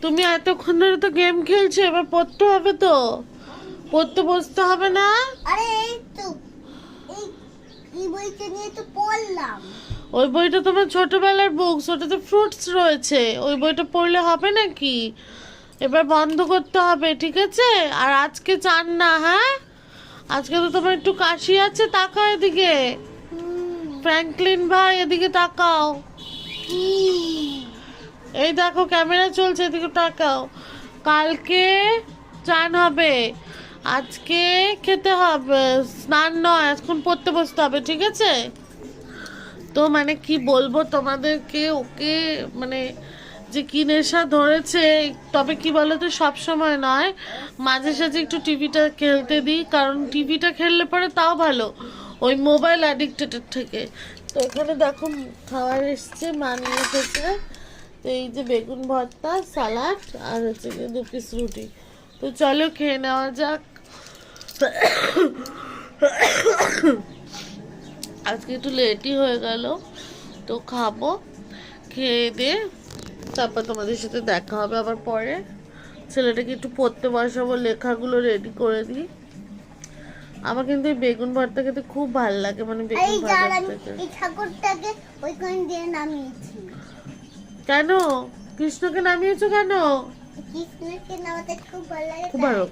তুমি এতক্ষণ ধরে তো গেম খেলছো, এবার পড়তে হবে তো, পড়তে বসতে হবে না? আরে এই তো এই এই বইটা নিয়ে তো পড়লাম। ওই বইটা তোমার ছোটবেলার বুকস, ওটাতে ফ্রুটস রয়েছে, ওই বইটা পড়লে হবে নাকি? এবার বন্ধ করতে হবে, ঠিক আছে? আর আজকে চান না, হ্যাঁ? আজকে তো তোমার একটু কাশি আছে, তাকাও এদিকে। ফ্র্যাঙ্কলিন ভাই এদিকে তাকাও। এই দেখো ক্যামেরা চলছে, এদিকে তাকাও। কালকে চান হবে, আজকে খেতে হবে, স্নান নয়, এখন পড়তে বসতে হবে, ঠিক আছে? তো মানে কি বলবো তোমাদেরকে, ওকে মানে যে কি নেশা ধরেছে। তবে কি বলতো, সব সময় নয়, মাঝে সাঝে একটু টিভিটা খেলতে দিই, কারণ টিভিটা খেললে পরে তাও ভালো, ওই মোবাইল অ্যাডিক্টেডের থেকে। তো এখানে দেখো খাবার এসছে, মা নিয়ে এসেছে। তো এই যে বেগুন ভর্তা, সালাড, আর হচ্ছে গিয়ে 2 পিস রুটি। তো চলো খেয়ে নেওয়া যাক। আজকে একটু লেটই হয়ে গেল, তো খাবো, খেয়ে দিয়ে তারপর তোমাদের সাথে দেখা হবে আবার পরে। ছেলেটাকে একটু পড়তে বসাবো, লেখাগুলো রেডি করে দিই। আমার কিন্তু এই বেগুন ভর্তা খেতে খুব ভালো লাগে, মানে বেগুন এই ভাজার যার থেকে। এই ঠাকুরটাকে ওইখান দিয়ে নামিয়েছি। কেন কৃষ্ণকে নামিয়েছো কেন? কৃষ্ণকে নামাতে খুব ভালো লাগে খুব তাই। ভালো।